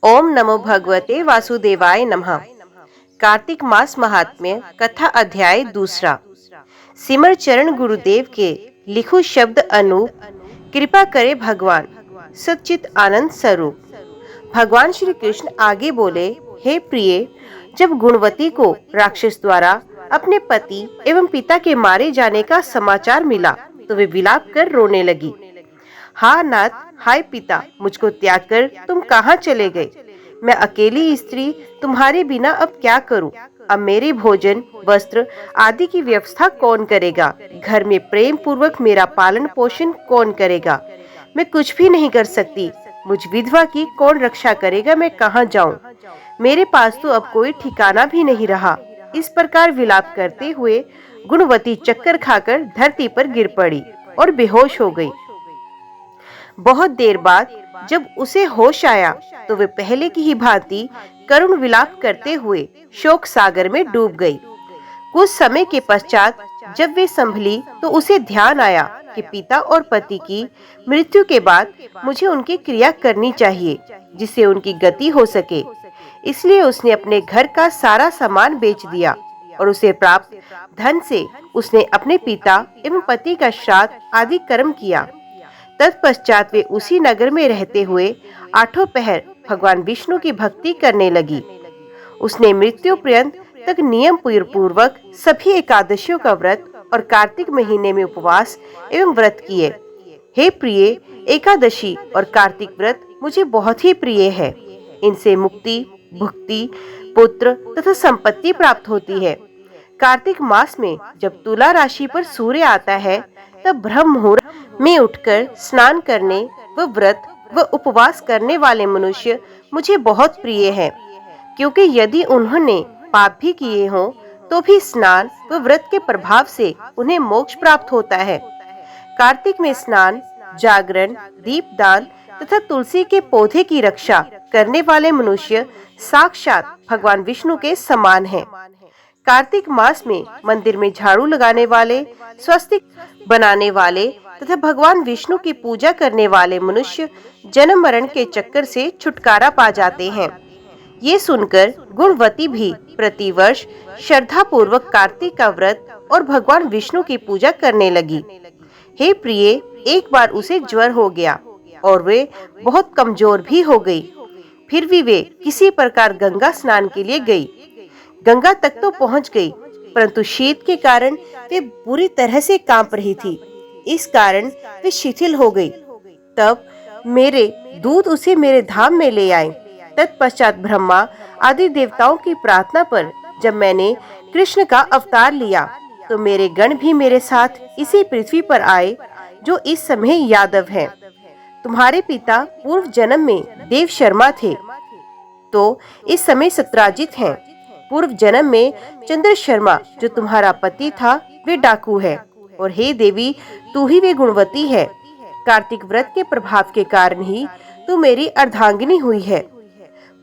ओम नमो भगवते वासुदेवाय नमः। कार्तिक मास महात्म्य कथा अध्याय दूसरा। सिमर चरण गुरुदेव के लिखु शब्द अनूप, कृपा करे भगवान सच्चित आनंद स्वरूप। भगवान श्री कृष्ण आगे बोले, हे प्रिय, जब गुणवती को राक्षस द्वारा अपने पति एवं पिता के मारे जाने का समाचार मिला तो वे विलाप कर रोने लगी। हाँ नाथ, हाय पिता, मुझको त्याग कर तुम कहाँ चले गए? मैं अकेली स्त्री तुम्हारे बिना अब क्या करूं? अब मेरे भोजन, वस्त्र आदि की व्यवस्था कौन करेगा? घर में प्रेम पूर्वक मेरा पालन पोषण कौन करेगा? मैं कुछ भी नहीं कर सकती। मुझ विधवा की कौन रक्षा करेगा? मैं कहाँ जाऊं? मेरे पास तो अब कोई ठिकाना भी नहीं रहा। इस प्रकार विलाप करते हुए गुणवती चक्कर खाकर धरती पर गिर पड़ी और बेहोश हो गई। बहुत देर बाद जब उसे होश आया तो वे पहले की ही भांति करुण विलाप करते हुए शोक सागर में डूब गई। कुछ समय के पश्चात जब वे संभली तो उसे ध्यान आया कि पिता और पति की मृत्यु के बाद मुझे उनकी क्रिया करनी चाहिए जिससे उनकी गति हो सके। इसलिए उसने अपने घर का सारा सामान बेच दिया और उसे प्राप्त धन से उसने अपने पिता एवं पति का श्राद्ध आदि कर्म किया। तत्पश्चात वे उसी नगर में रहते हुए आठों पहर भगवान विष्णु की भक्ति करने लगी। उसने मृत्यु पर्यंत तक नियम पूर्वक सभी एकादशियों का व्रत और कार्तिक महीने में उपवास एवं व्रत किए। हे प्रिय, एकादशी और कार्तिक व्रत मुझे बहुत ही प्रिय है। इनसे मुक्ति, भुक्ति, पुत्र तथा संपत्ति प्राप्त होती है। कार्तिक मास में जब तुला राशि पर सूर्य आता है तब ब्रह्म मुहूर्त में उठकर स्नान करने व व्रत व उपवास करने वाले मनुष्य मुझे बहुत प्रिय हैं, क्योंकि यदि उन्होंने पाप भी किए हों तो भी स्नान व व्रत के प्रभाव से उन्हें मोक्ष प्राप्त होता है। कार्तिक में स्नान, जागरण, दीपदान तथा तुलसी के पौधे की रक्षा करने वाले मनुष्य साक्षात भगवान विष्णु के समान हैं। कार्तिक मास में मंदिर में झाड़ू लगाने वाले, स्वस्तिक बनाने वाले तथा भगवान विष्णु की पूजा करने वाले मनुष्य जन्म मरण के चक्कर से छुटकारा पा जाते हैं। ये सुनकर गुणवती भी प्रतिवर्ष श्रद्धा पूर्वक कार्तिक का व्रत और भगवान विष्णु की पूजा करने लगी। हे प्रिय, एक बार उसे ज्वर हो गया और वे बहुत कमजोर भी हो गई। फिर भी वे किसी प्रकार गंगा स्नान के लिए गई। गंगा तक तो पहुंच गई, परंतु शीत के कारण वे बुरी तरह से कांप रही थी। इस कारण वे शिथिल हो गई। तब मेरे दूत उसे मेरे धाम में ले आए। तत्पश्चात ब्रह्मा आदि देवताओं की प्रार्थना पर जब मैंने कृष्ण का अवतार लिया तो मेरे गण भी मेरे साथ इसी पृथ्वी पर आए, जो इस समय यादव हैं। तुम्हारे पिता पूर्व जन्म में देव शर्मा थे तो इस समय सत्राजित हैं। पूर्व जन्म में चंद्र शर्मा जो तुम्हारा पति था वे डाकू है। और हे देवी, तू ही वे गुणवती है। कार्तिक व्रत के प्रभाव के कारण ही तू मेरी अर्धांगिनी हुई है।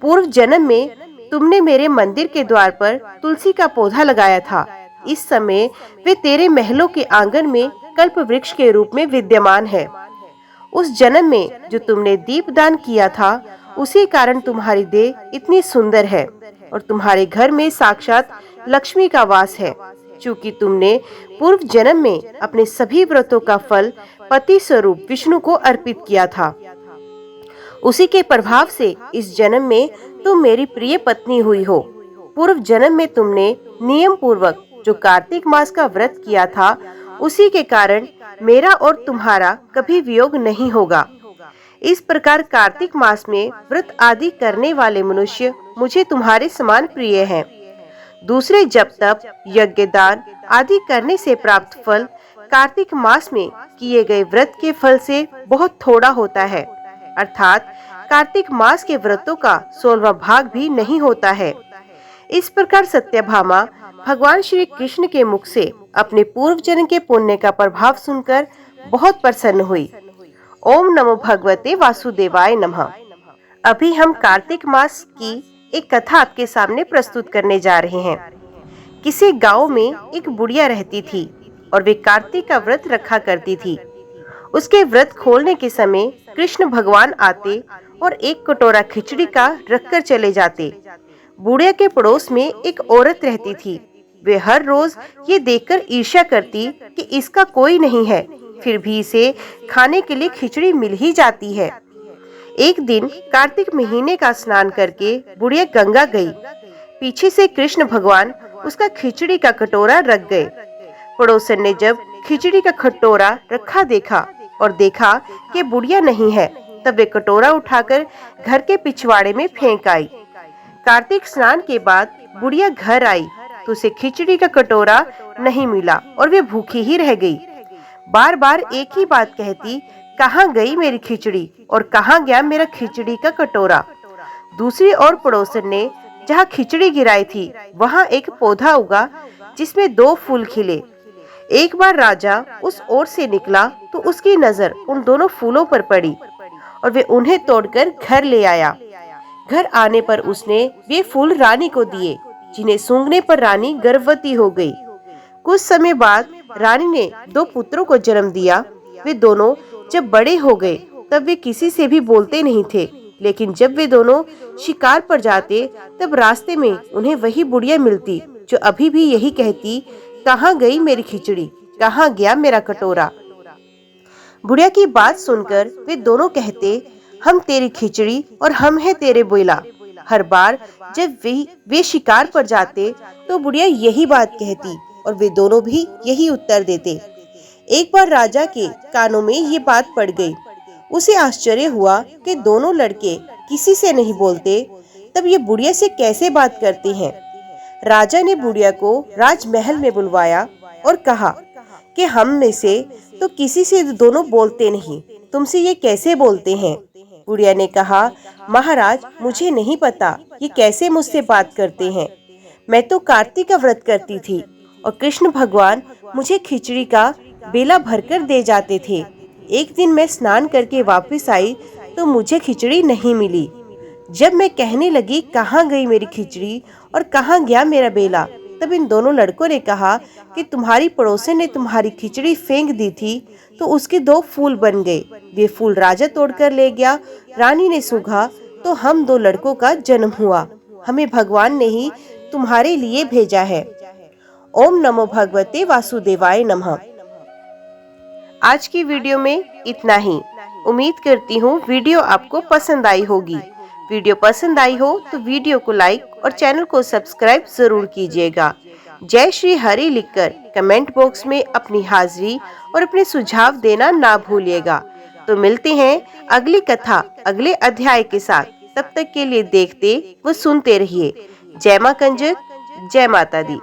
पूर्व जन्म में तुमने मेरे मंदिर के द्वार पर तुलसी का पौधा लगाया था। इस समय वे तेरे महलों के आंगन में कल्प वृक्ष के रूप में विद्यमान है। उस जन्म में जो तुमने दीपदान किया था उसी कारण तुम्हारी देह इतनी सुंदर है और तुम्हारे घर में साक्षात लक्ष्मी का वास है। चूँकि तुमने पूर्व जन्म में अपने सभी व्रतों का फल पति स्वरूप विष्णु को अर्पित किया था, उसी के प्रभाव से इस जन्म में तुम मेरी प्रिय पत्नी हुई हो। पूर्व जन्म में तुमने नियम पूर्वक जो कार्तिक मास का व्रत किया था, उसी के कारण मेरा और तुम्हारा कभी वियोग नहीं होगा। इस प्रकार कार्तिक मास में व्रत आदि करने वाले मनुष्य मुझे तुम्हारे समान प्रिय हैं। दूसरे जप तप, यज्ञ, दान आदि करने से प्राप्त फल कार्तिक मास में किए गए व्रत के फल से बहुत थोड़ा होता है। अर्थात कार्तिक मास के व्रतों का 16वां भाग भी नहीं होता है। इस प्रकार सत्यभामा भगवान श्री कृष्ण के मुख से अपने पूर्व जन्म के पुण्य का प्रभाव सुनकर बहुत प्रसन्न हुई। ओम नमो भगवते वासुदेवाय नमः। अभी हम कार्तिक मास की एक कथा आपके सामने प्रस्तुत करने जा रहे हैं। किसी गांव में एक बुढ़िया रहती थी और वे कार्तिक का व्रत रखा करती थी। उसके व्रत खोलने के समय कृष्ण भगवान आते और एक कटोरा खिचड़ी का रखकर चले जाते। बुढ़िया के पड़ोस में एक औरत रहती थी। वे हर रोज ये देखकर ईर्ष्या करती कि इसका कोई नहीं है, फिर भी इसे खाने के लिए खिचड़ी मिल ही जाती है। एक दिन कार्तिक महीने का स्नान करके बुढ़िया गंगा गई। पीछे से कृष्ण भगवान उसका खिचड़ी का कटोरा रख गए। पड़ोसन ने जब खिचड़ी का कटोरा रखा देखा और देखा कि बुढ़िया नहीं है, तब वे कटोरा उठाकर घर के पिछवाड़े में फेंक आई। कार्तिक स्नान के बाद बुढ़िया घर आई तो उसे खिचड़ी का कटोरा नहीं मिला और वे भूखी ही रह गई। बार बार एक ही बात कहती, कहाँ गई मेरी खिचड़ी और कहाँ गया मेरा खिचड़ी का कटोरा। दूसरी ओर पड़ोसन ने जहाँ खिचड़ी गिराई थी वहाँ एक पौधा उगा जिसमें 2 फूल खिले। एक बार राजा उस ओर से निकला तो उसकी नजर उन दोनों फूलों पर पड़ी और वे उन्हें तोड़कर घर ले आया। घर आने पर उसने वे फूल रानी को दिए, जिन्हें सूंघने पर रानी गर्भवती हो गई। कुछ समय बाद रानी ने 2 पुत्रों को जन्म दिया। वे दोनों जब बड़े हो गए तब वे किसी से भी बोलते नहीं थे, लेकिन जब वे दोनों शिकार पर जाते तब रास्ते में उन्हें वही बुढ़िया मिलती जो अभी भी यही कहती, कहाँ गई मेरी खिचड़ी, कहाँ गया मेरा कटोरा। बुढ़िया की बात सुनकर वे दोनों कहते, हम तेरी खिचड़ी और हम हैं तेरे बेला। हर बार जब वे शिकार पर जाते तो बुढ़िया यही बात कहती और वे दोनों भी यही उत्तर देते। एक बार राजा के कानों में ये बात पड़ गई। उसे आश्चर्य हुआ कि दोनों लड़के किसी से नहीं बोलते, तब ये बुढ़िया से कैसे बात करते हैं। राजा ने बुढ़िया को राजमहल में बुलवाया और कहा कि हम में से तो किसी से दोनों बोलते नहीं, तुमसे ये कैसे बोलते हैं। बुढ़िया ने कहा, महाराज मुझे नहीं पता ये कैसे मुझसे बात करते हैं। मैं तो कार्तिक का व्रत करती थी और कृष्ण भगवान मुझे खिचड़ी का बेला भरकर दे जाते थे। एक दिन मैं स्नान करके वापस आई तो मुझे खिचड़ी नहीं मिली। जब मैं कहने लगी, कहाँ गई मेरी खिचड़ी और कहाँ गया मेरा बेला, तब इन दोनों लड़कों ने कहा कि तुम्हारी पड़ोसन ने तुम्हारी खिचड़ी फेंक दी थी तो उसके 2 फूल बन गए। वे फूल राजा तोड़कर ले गया, रानी ने सूंघा तो हम 2 लड़कों का जन्म हुआ। हमें भगवान ने ही तुम्हारे लिए भेजा है। ओम नमो भगवते वासुदेवाय नमः। आज की वीडियो में इतना ही। उम्मीद करती हूँ वीडियो आपको पसंद आई होगी। वीडियो पसंद आई हो तो वीडियो को लाइक और चैनल को सब्सक्राइब जरूर कीजिएगा। जय श्री हरि लिखकर कमेंट बॉक्स में अपनी हाजिरी और अपने सुझाव देना ना भूलिएगा। तो मिलते हैं अगली कथा अगले अध्याय के साथ। तब तक के लिए देखते व सुनते रहिए। जय मां कंजक, जय माता दी।